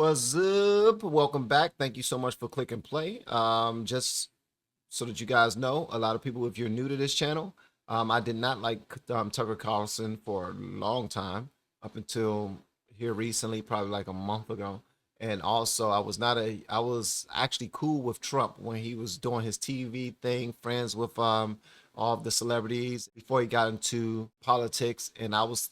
What's up? Welcome back. Thank you so much for clicking play. Just so that you guys know, a lot of people, if you're new to this channel, I did not like Tucker Carlson for a long time, up until here recently, probably like a month ago. And also, I was actually cool with Trump when he was doing his TV thing, friends with all of the celebrities before he got into politics. And I was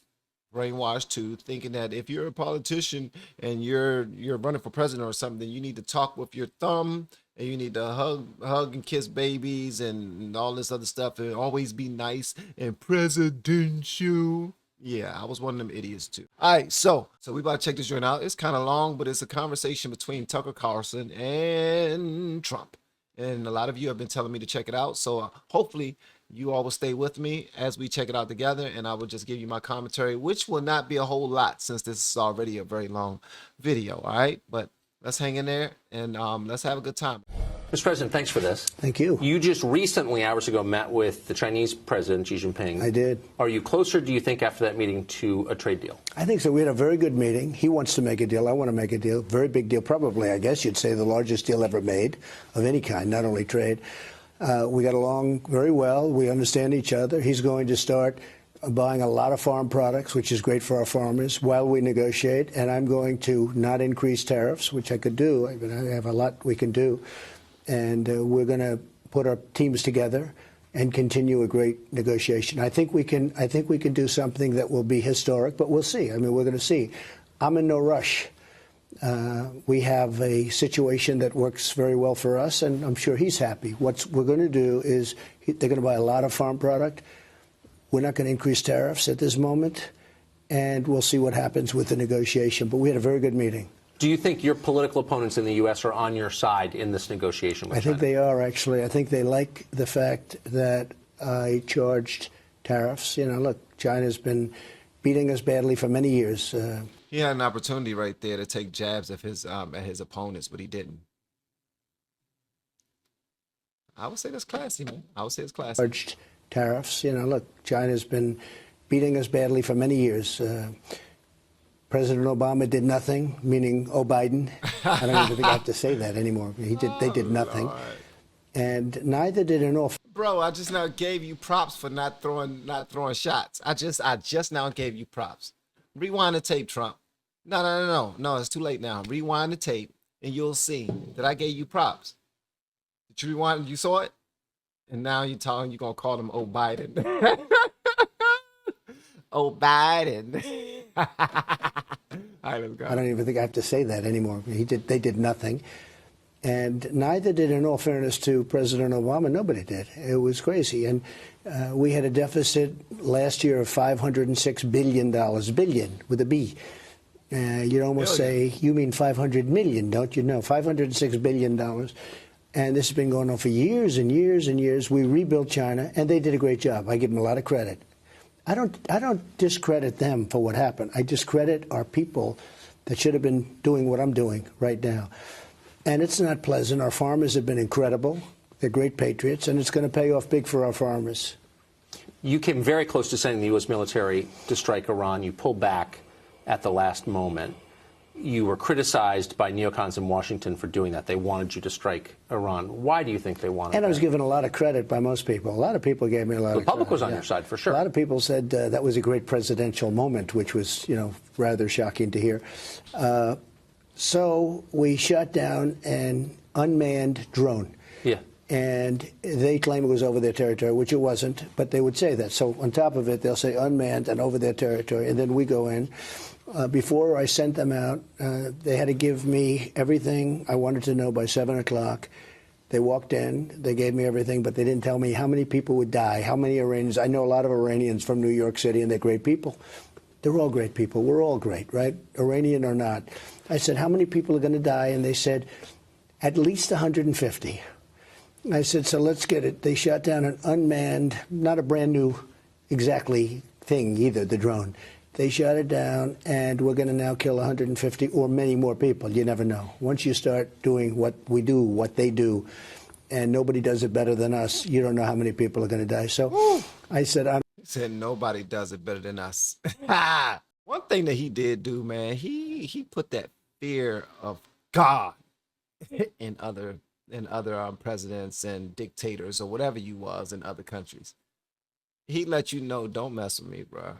brainwashed too, thinking that if you're a politician and you're running for president or something, then you need to talk with your thumb and you need to hug and kiss babies and all this other stuff and always be nice and presidential. Yeah, I was one of them idiots too. All right, so we about to check this joint out. It's kind of long, but it's a conversation between Tucker Carlson and Trump. And a lot of you have been telling me to check it out. So hopefully you all will stay with me as we check it out together. And I will just give you my commentary, which will not be a whole lot since this is already a very long video. All right, but let's hang in there and let's have a good time. Mr. President, thanks for this. Thank you. You just recently, hours ago, met with the Chinese President, Xi Jinping. I did. Are you closer, do you think, after that meeting to a trade deal? I think so. We had a very good meeting. He wants to make a deal. I want to make a deal. Very big deal. Probably, I guess you'd say, the largest deal ever made of any kind, not only trade. We got along very well. We understand each other. He's going to start buying a lot of farm products, which is great for our farmers, while we negotiate. And I'm going to not increase tariffs, which I could do. I have a lot we can do. And we're going to put our teams together and continue a great negotiation. I think we can do something that will be historic, but we'll see. I mean, we're going to see. I'm in no rush. We have a situation that works very well for us, and I'm sure he's happy. What we're going to do is they're going to buy a lot of farm product. We're not going to increase tariffs at this moment, and we'll see what happens with the negotiation. But we had a very good meeting. Do you think your political opponents in the U.S. are on your side in this negotiation with China? I think they are, actually. I think they like the fact that I charged tariffs. You know, look, China's been beating us badly for many years. He had an opportunity right there to take jabs at his opponents, but he didn't. I would say that's classy, man. I would say it's classy. Charged tariffs. You know, look, China's been beating us badly for many years. President Obama did nothing, meaning Biden. I don't even think I have to say that anymore. They did nothing. Lord. And neither did an awful. Bro, I just now gave you props for not throwing shots. I just now gave you props. Rewind the tape, Trump. No, it's too late now. Rewind the tape and you'll see that I gave you props. Did you rewind? You saw it? And now you're going to call him Biden. Biden. All right, let's go. I don't even think I have to say that anymore. They did nothing. And neither did, in all fairness to President Obama, nobody did. It was crazy. And we had a deficit last year of $506 billion, billion with a B. You'd almost say, you mean 500 million, don't you know? $506 billion. And this has been going on for years and years and years. We rebuilt China, and they did a great job. I give them a lot of credit. I don't discredit them for what happened. I discredit our people that should have been doing what I'm doing right now. And it's not pleasant. Our farmers have been incredible. They're great patriots, and it's going to pay off big for our farmers. You came very close to sending the U.S. military to strike Iran. You pulled back at the last moment. You were criticized by neocons in Washington for doing that. They wanted you to strike Iran. Why do you think they wanted that? And I was given a lot of credit by most people. A lot of people gave me a lot of credit. The public was on your side, for sure. A lot of people said that was a great presidential moment, which was, rather shocking to hear. So we shot down an unmanned drone. Yeah. And they claim it was over their territory, which it wasn't, but they would say that. So on top of it, they'll say unmanned and over their territory, and then we go in. Before I sent them out, they had to give me everything I wanted to know by 7 o'clock. They walked in, they gave me everything, but they didn't tell me how many people would die, how many Iranians. I know a lot of Iranians from New York City, and they're great people. They're all great people. We're all great, right? Iranian or not. I said, how many people are going to die? And they said, at least 150. I said, so let's get it. They shot down an unmanned, not a brand new exactly thing either, the drone. They shot it down, and we're going to now kill 150 or many more people. You never know. Once you start doing what we do, what they do, and nobody does it better than us, you don't know how many people are going to die. So I said, He said nobody does it better than us. One thing that he did do, man, he put that fear of God in other presidents and dictators or whatever you was in other countries. He let you know, don't mess with me, bro.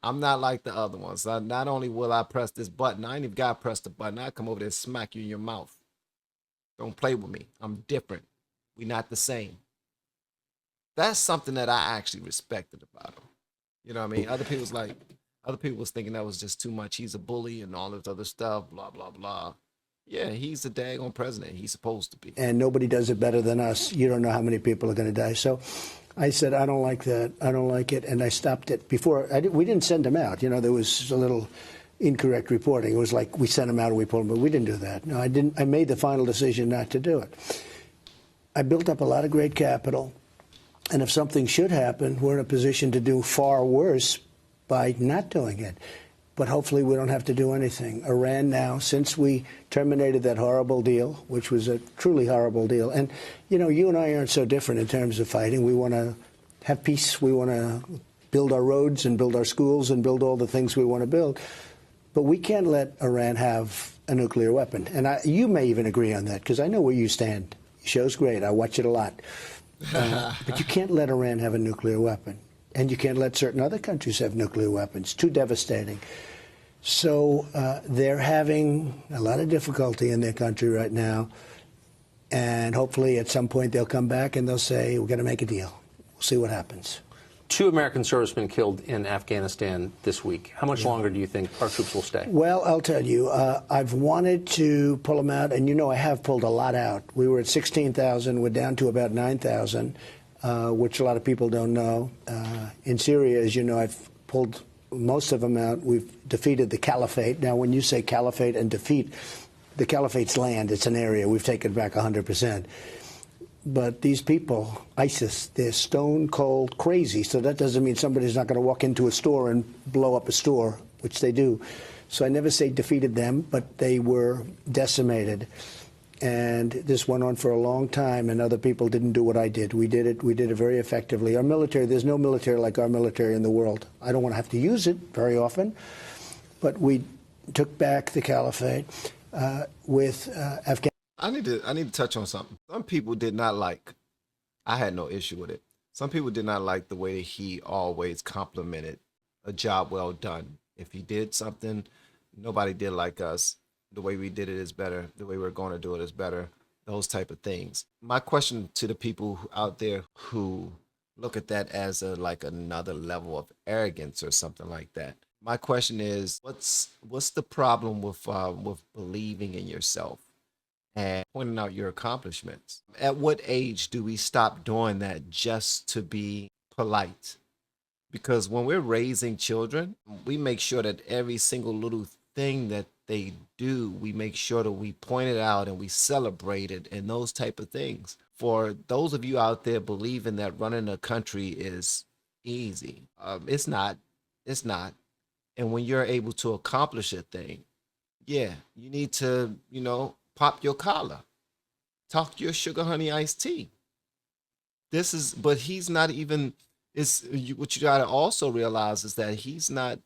I'm not like the other ones. Not only will I press this button, I ain't even got to press the button. I come over there and smack you in your mouth. Don't play with me. I'm different. We not the same. That's something that I actually respected about him. You know what I mean? Other people was thinking that was just too much. He's a bully and all this other stuff, blah, blah, blah. Yeah, he's the daggone president. He's supposed to be. And nobody does it better than us. You don't know how many people are going to die. So I said, I don't like that. I don't like it. And I stopped it before. We didn't send him out. You know, there was a little incorrect reporting. It was like we sent him out and we pulled him, but we didn't do that. No, I didn't. I made the final decision not to do it. I built up a lot of great capital. And if something should happen, we're in a position to do far worse by not doing it. But hopefully we don't have to do anything. Iran now, since we terminated that horrible deal, which was a truly horrible deal, and, you know, you and I aren't so different in terms of fighting. We want to have peace. We want to build our roads and build our schools and build all the things we want to build. But we can't let Iran have a nuclear weapon. And you may even agree on that, because I know where you stand. Your show's great. I watch it a lot. But you can't let Iran have a nuclear weapon. And you can't let certain other countries have nuclear weapons. Too devastating. So they're having a lot of difficulty in their country right now. And hopefully at some point they'll come back and they'll say, we're going to make a deal. We'll see what happens. 2 American servicemen killed in Afghanistan this week. How much longer do you think our troops will stay? Well, I'll tell you, I've wanted to pull them out, and you know I have pulled a lot out. We were at 16,000. We're down to about 9,000, which a lot of people don't know. In Syria, as you know, I've pulled most of them out. We've defeated the caliphate. Now, when you say caliphate and defeat, the caliphate's land. It's an area. We've taken back 100%. But these people, ISIS, they're stone cold crazy. So that doesn't mean somebody's not going to walk into a store and blow up a store, which they do. So I never say defeated them, but they were decimated. And this went on for a long time, and other people didn't do what I did. We did it very effectively. Our military, there's no military like our military in the world. I don't want to have to use it very often, but we took back the caliphate with Afghanistan. I need to touch on something. Some people did not like, I had no issue with it. Some people did not like the way he always complimented a job well done. If he did something nobody did like us, the way we did it is better, the way we're going to do it is better, those type of things. My question to the people out there who look at that as like another level of arrogance or something like that. My question is, what's the problem with believing in yourself and pointing out your accomplishments? At what age do we stop doing that just to be polite? Because when we're raising children, we make sure that every single little thing that they do, we make sure that we point it out and we celebrate it and those type of things. For those of you out there believing that running a country is easy, it's not. It's not. And when you're able to accomplish a thing, yeah, you need to, pop your collar, talk your sugar honey iced tea. But he's not even, what you got to also realize is that he's not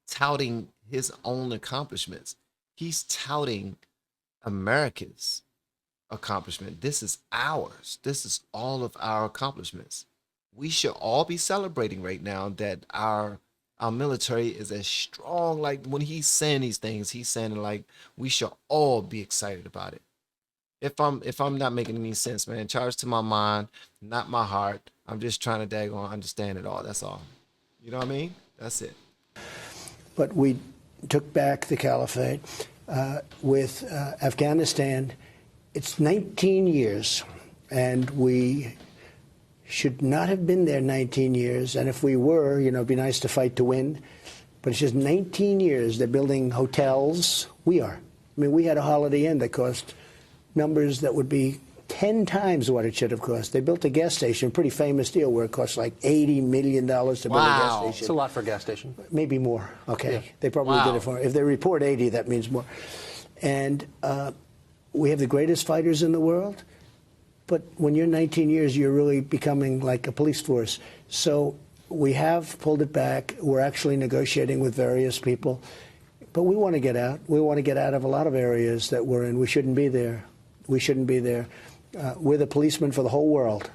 touting his own accomplishments. He's touting America's accomplishment. This is ours. This is all of our accomplishments. We should all be celebrating right now that our military is as strong. Like when he's saying these things, he's saying like we should all be excited about it. If I'm not making any sense, man, charge to my mind, not my heart. I'm just trying to daggone understand it all. That's all. You know what I mean? That's it. But we took back the caliphate with Afghanistan. It's 19 years, and we should not have been there 19 years. And if we were, it'd be nice to fight to win. But it's just 19 years. They're building hotels. We are. I mean, we had a Holiday Inn that cost numbers that would be 10 times what it should have cost. They built a gas station, a pretty famous deal, where it cost like $80 million to build a gas station. It's a lot for a gas station. Maybe more. Okay. Yeah. They probably did it for, if they report 80, that means more. And we have the greatest fighters in the world. But when you're 19 years, you're really becoming like a police force. So we have pulled it back. We're actually negotiating with various people. But we want to get out. We want to get out of a lot of areas that we're in. We shouldn't be there. We shouldn't be there. We're the policemen for the whole world.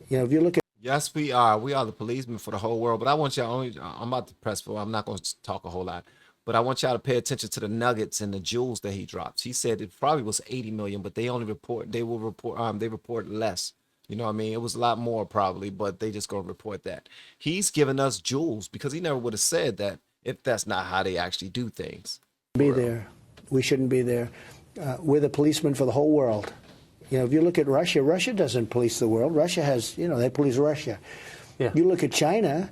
You know, if you look at... Yes, we are. We are the policemen for the whole world. But I want y'all only, I'm about to press for, I'm not going to talk a whole lot. But I want y'all to pay attention to the nuggets and the jewels that he drops. He said it probably was 80 million, but they only report, they report less. You know what I mean? It was a lot more probably, but they just going to report that. He's giving us jewels because he never would have said that if that's not how they actually do things. Be there. We shouldn't be there. We're the policemen for the whole world. You know, if you look at Russia, Russia doesn't police the world. Russia has, you know, they police Russia. Yeah. You look at China,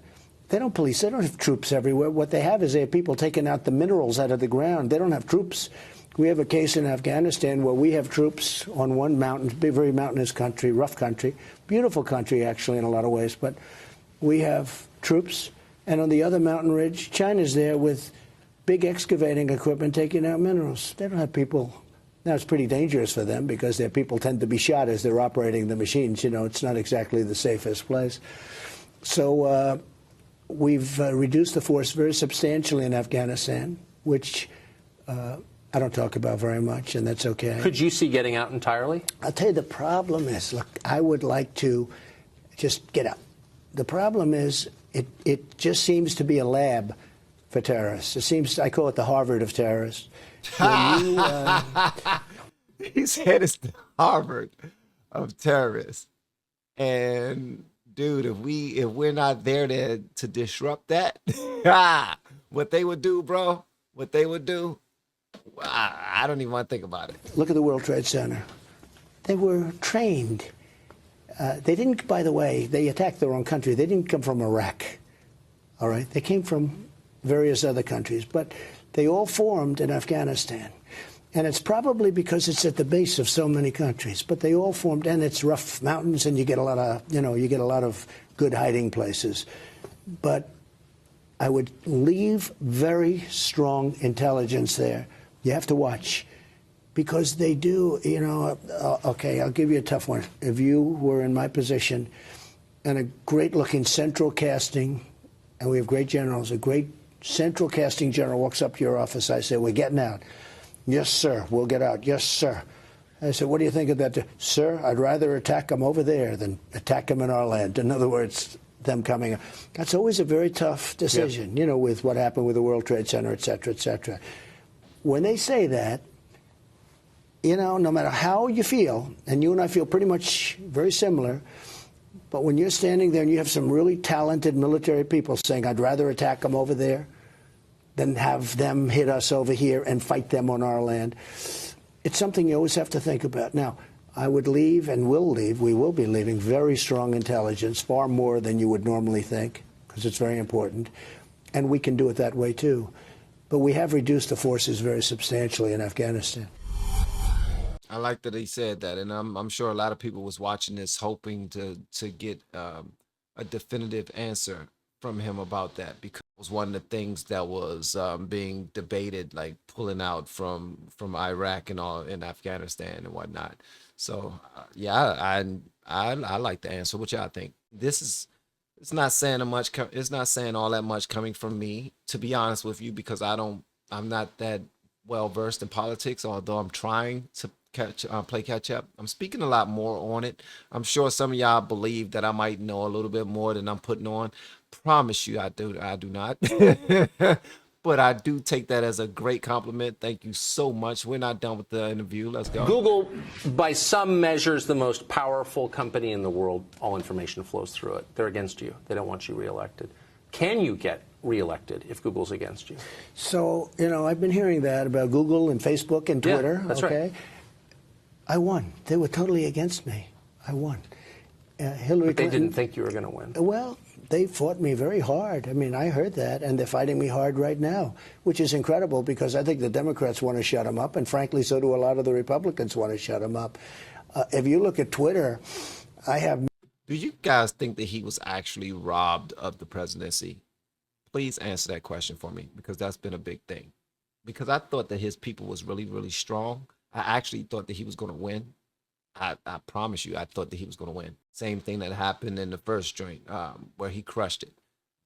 they don't police. They don't have troops everywhere. What they have is they have people taking out the minerals out of the ground. They don't have troops. We have a case in Afghanistan where we have troops on one mountain, very mountainous country, rough country, beautiful country actually in a lot of ways, but we have troops. And on the other mountain ridge, China's there with big excavating equipment taking out minerals. They don't have people. Now, it's pretty dangerous for them because their people tend to be shot as they're operating the machines. You know, it's not exactly the safest place. So we've reduced the force very substantially in Afghanistan, which I don't talk about very much, and that's okay. Could you see getting out entirely? I'll tell you, the problem is, look, I would like to just get out. The problem is it just seems to be a lab for terrorists. It seems, I call it the Harvard of terrorists. He said it's the Harvard of terrorists. And dude, if we're not there to disrupt that, what they would do, bro, what they would do, I don't even want to think about it. Look at the World Trade Center. They were trained. They didn't, by the way, they attacked their own country. They didn't come from Iraq, all right? They came from various other countries, but they all formed in Afghanistan. And it's probably because it's at the base of so many countries, but they all formed, and it's rough mountains, and you get a lot of, you know, you get a lot of good hiding places. But I would leave very strong intelligence there. You have to watch, because they do, you know, okay, I'll give you a tough one. If you were in my position and a great-looking central casting, and we have great generals, a great central casting general walks up to your office, I say, we're getting out. Yes, sir, we'll get out. Yes, sir. I said, what do you think of that? Sir, I'd rather attack them over there than attack them in our land. In other words, them coming. That's always a very tough decision, you know, with what happened with the World Trade Center, et cetera, et cetera. When they say that, you know, no matter how you feel, and you and I feel pretty much very similar, but when you're standing there and you have some really talented military people saying, I'd rather attack them over there than have them hit us over here and fight them on our land, it's something you always have to think about. Now, I would leave and will leave, we will be leaving very strong intelligence, far more than you would normally think, because it's very important. And we can do it that way, too. But we have reduced the forces very substantially in Afghanistan. I like that he said that, and I'm sure a lot of people was watching this hoping to get a definitive answer from him about that, because it was one of the things that was being debated, like pulling out from Iraq and all in Afghanistan and whatnot. So yeah, I like the answer. What y'all think? It's not saying much. It's not saying all that much coming from me, to be honest with you, because I'm not that well versed in politics, although I'm trying to play catch up. I'm speaking a lot more on it. I'm sure some of y'all believe that I might know a little bit more than I'm putting on. Promise you, I do not. But I do take that as a great compliment. Thank you so much. We're not done with the interview. Let's go. Google, by some measures, the most powerful company in the world. All information flows through it. They're against you. They don't want you reelected. Can you get reelected if Google's against you? So, you know, I've been hearing that about Google and Facebook and Twitter. Yeah, that's okay? right. I won. They were totally against me. I won. Hillary But they Clinton, didn't think you were going to win. Well, they fought me very hard. I mean, I heard that, and they're fighting me hard right now, which is incredible because I think the Democrats want to shut them up, and frankly, so do a lot of the Republicans want to shut them up. If you look at Twitter, I have... Do you guys think that he was actually robbed of the presidency? Please answer that question for me, because that's been a big thing. Because I thought that his people was really, really strong. I actually thought that he was going to win. I promise you, I thought that he was going to win. Same thing that happened in the first joint where he crushed it.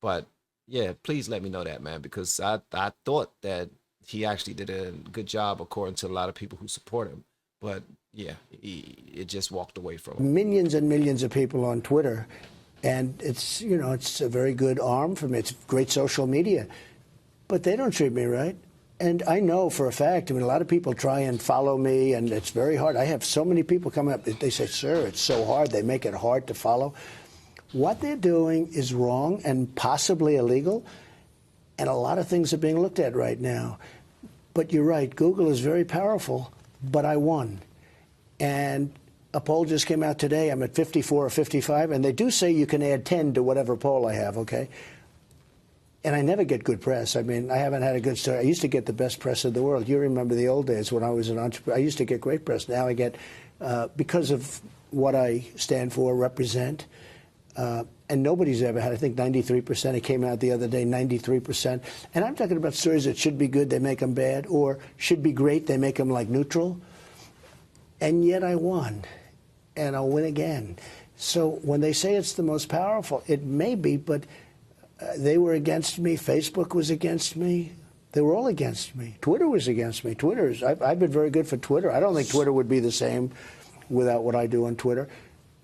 But yeah, please let me know that, man, because I thought that he actually did a good job according to a lot of people who support him. But yeah, it just walked away from him. Millions and millions of people on Twitter, and it's, you know, it's a very good arm for me. It's great social media, but they don't treat me right. And I know for a fact, I mean, a lot of people try and follow me, and it's very hard. I have so many people come up, they say, sir, it's so hard. They make it hard to follow. What they're doing is wrong and possibly illegal, and a lot of things are being looked at right now. But you're right, Google is very powerful, but I won. And a poll just came out today. I'm at 54 or 55, and they do say you can add 10 to whatever poll I have, okay? And I never get good press. I mean, I haven't had a good story. I used to get the best press in the world. You remember the old days when I was an entrepreneur. I used to get great press. Now I get, because of what I stand for, represent, and nobody's ever had, I think 93%. It came out the other day, 93%. And I'm talking about stories that should be good, they make them bad, or should be great, they make them like neutral. And yet I won, and I'll win again. So when they say it's the most powerful, it may be, but they were against me. Facebook was against me. They were all against me. Twitter was against me. I've been very good for Twitter. I don't think Twitter would be the same without what I do on Twitter.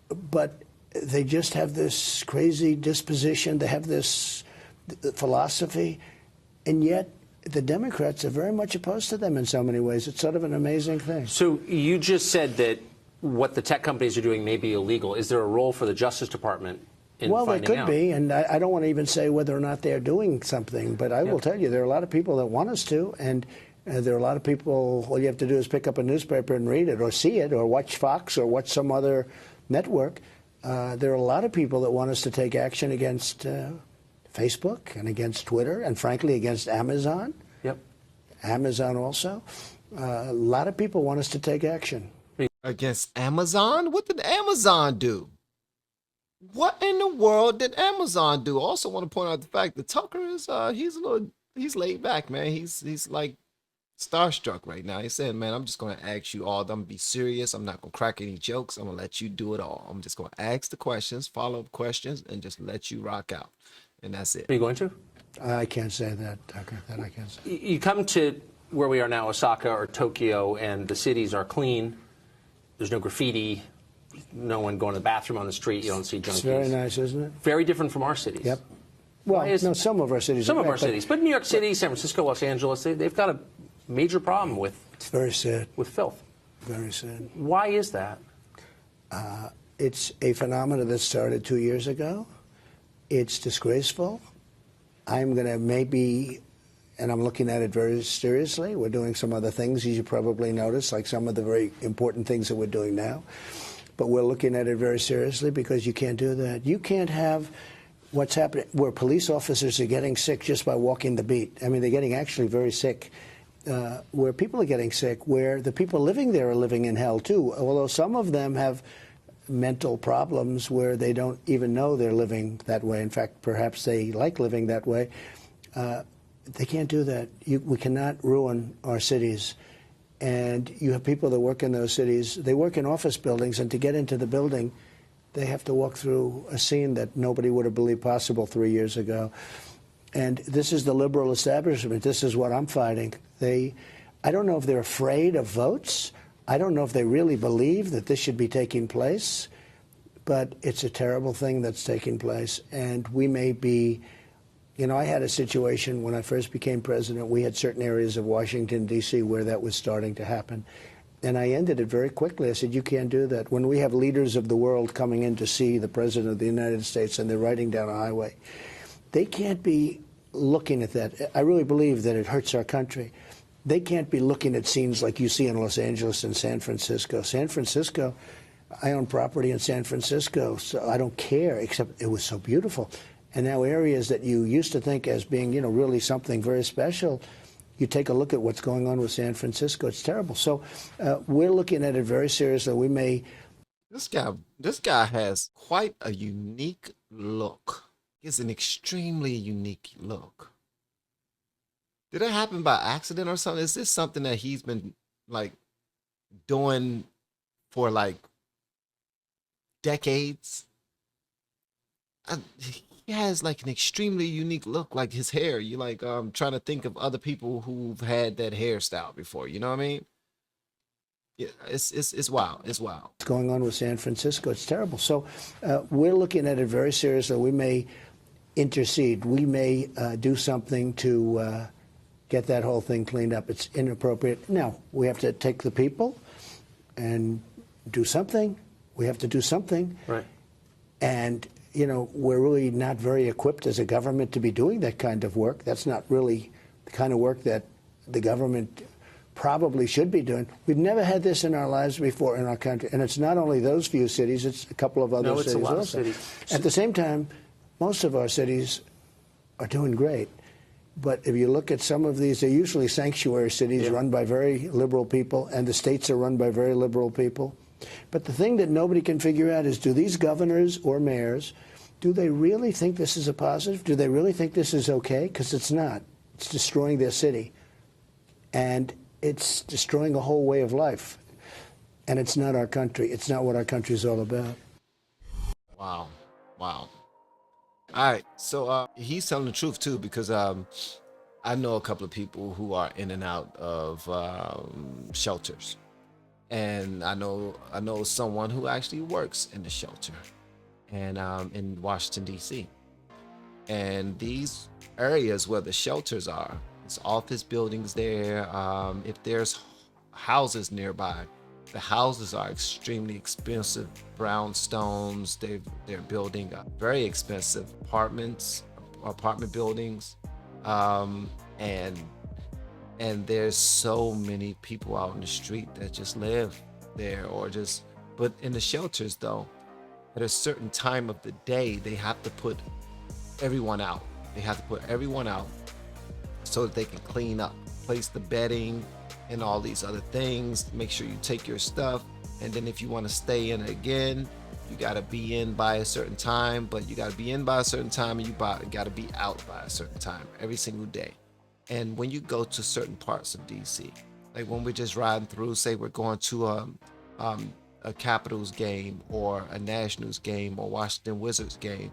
But they just have this crazy disposition. They have this philosophy. And yet the Democrats are very much opposed to them in so many ways. It's sort of an amazing thing. So you just said that what the tech companies are doing may be illegal. Is there a role for the Justice Department? Well, there could be, and I don't want to even say whether or not they're doing something, but I will tell you there are a lot of people that want us to, and there are a lot of people, all you have to do is pick up a newspaper and read it, or see it, or watch Fox, or watch some other network. There are a lot of people that want us to take action against Facebook and against Twitter, and frankly against Amazon. Yep. Amazon also. A lot of people want us to take action. Against Amazon? What did Amazon do? What in the world did Amazon do? Also want to point out the fact that Tucker is he's laid back, man. He's like starstruck right now. He's saying, man, I'm just gonna ask you all. I'm gonna be serious. I'm not gonna crack any jokes. I'm gonna let you do it all. I'm just gonna ask the questions, follow-up questions, and just let you rock out. And that's it. Are you going to? I can't say that, Tucker. That I can't say. You come to where we are now, Osaka or Tokyo, and the cities are clean. There's no graffiti. No one going to the bathroom on the street. You don't see junkies. It's very nice, isn't it? Very different from our cities. Yep. Well, no, some of our cities. Some of our cities, but New York City, San Francisco, Los Angeles, they've got a major problem with. It's very sad. With filth. Very sad. Why is that? It's a phenomenon that started 2 years ago. It's disgraceful. I'm going to maybe, and I'm looking at it very seriously. We're doing some other things, as you probably noticed, like some of the very important things that we're doing now. But we're looking at it very seriously because you can't do that. You can't have what's happening where police officers are getting sick just by walking the beat. I mean, they're getting actually very sick. Where people are getting sick, where the people living there are living in hell too, although some of them have mental problems where they don't even know they're living that way. In fact, perhaps they like living that way. They can't do that. We cannot ruin our cities. And you have people that work in those cities. They work in office buildings, and to get into the building, they have to walk through a scene that nobody would have believed possible 3 years ago. And this is the liberal establishment. This is what I'm fighting. I don't know if they're afraid of votes. I don't know if they really believe that this should be taking place. But it's a terrible thing that's taking place. And we may be... You know, I had a situation when I first became president. We had certain areas of Washington, D.C. where that was starting to happen. And I ended it very quickly. I said, you can't do that. When we have leaders of the world coming in to see the President of the United States and they're riding down a highway, they can't be looking at that. I really believe that it hurts our country. They can't be looking at scenes like you see in Los Angeles and San Francisco. San Francisco, I own property in San Francisco, so I don't care, except it was so beautiful. And now areas that you used to think as being, you know, really something very special, you take a look at what's going on with San Francisco. It's terrible. So we're looking at it very seriously. We may... This guy has quite a unique look. It's an extremely unique look. Did it happen by accident or something? Is this something that he's been, like, doing for, like, decades? he has like an extremely unique look, like his hair. You like trying to think of other people who've had that hairstyle before. You know what I mean? Yeah, it's wild. It's wild. What's going on with San Francisco? It's terrible. So we're looking at it very seriously. We may intercede. We may do something to get that whole thing cleaned up. It's inappropriate. Now, we have to take the people and do something. We have to do something. Right. And, you know, we're really not very equipped as a government to be doing that kind of work. That's not really the kind of work that the government probably should be doing. We've never had this in our lives before in our country. And it's not only those few cities, it's a couple of other cities also. Of cities. At the same time, most of our cities are doing great. But if you look at some of these, they're usually sanctuary cities run by very liberal people, and the states are run by very liberal people. But the thing that nobody can figure out is, do these governors or mayors, do they really think this is a positive? Do they really think this is okay? Because it's not. It's destroying their city. And it's destroying a whole way of life. And it's not our country. It's not what our country is all about. Wow. Wow. All right. So he's telling the truth, too, because I know a couple of people who are in and out of shelters. And I know someone who actually works in the shelter and in Washington, D.C. And these areas where the shelters are, it's office buildings there. If there's houses nearby, the houses are extremely expensive brownstones. They're building very expensive apartment buildings, and there's so many people out in the street that just live there but in the shelters though, at a certain time of the day, they have to put everyone out. They have to put everyone out so that they can clean up, place the bedding and all these other things, make sure you take your stuff. And then if you want to stay in again, you got to be in by a certain time, but you got to be in by a certain time and you got to be out by a certain time every single day. And when you go to certain parts of DC, like when we're just riding through, say we're going to a Capitals game or a Nationals game or Washington Wizards game,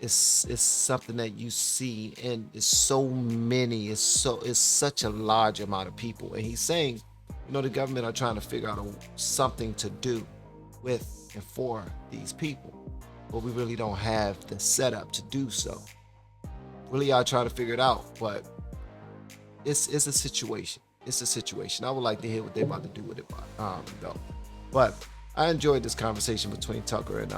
it's something that you see, and it's so many, it's such a large amount of people. And he's saying, you know, the government are trying to figure out something to do with and for these people, but we really don't have the setup to do so. Really are trying to figure it out, but it's a situation. It's a situation. I would like to hear what they're about to do with it, though. But I enjoyed this conversation between Tucker and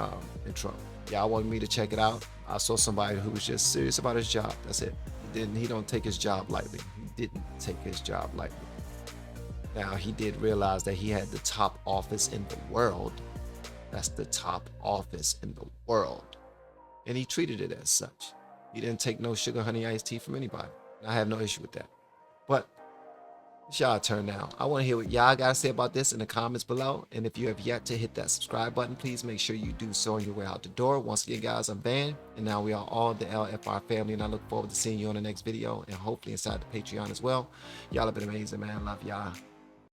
Trump. Y'all wanted me to check it out. I saw somebody who was just serious about his job. That's it. He don't take his job lightly. He didn't take his job lightly. Now, he did realize that he had the top office in the world. That's the top office in the world. And he treated it as such. He didn't take no sugar honey iced tea from anybody. I have no issue with that. But it's y'all turn now. I want to hear what y'all got to say about this in the comments below. And if you have yet to hit that subscribe button, please make sure you do so on your way out the door. Once again, guys, I'm Van. And now we are all the LFR family. And I look forward to seeing you on the next video. And hopefully inside the Patreon as well. Y'all have been amazing, man. Love y'all.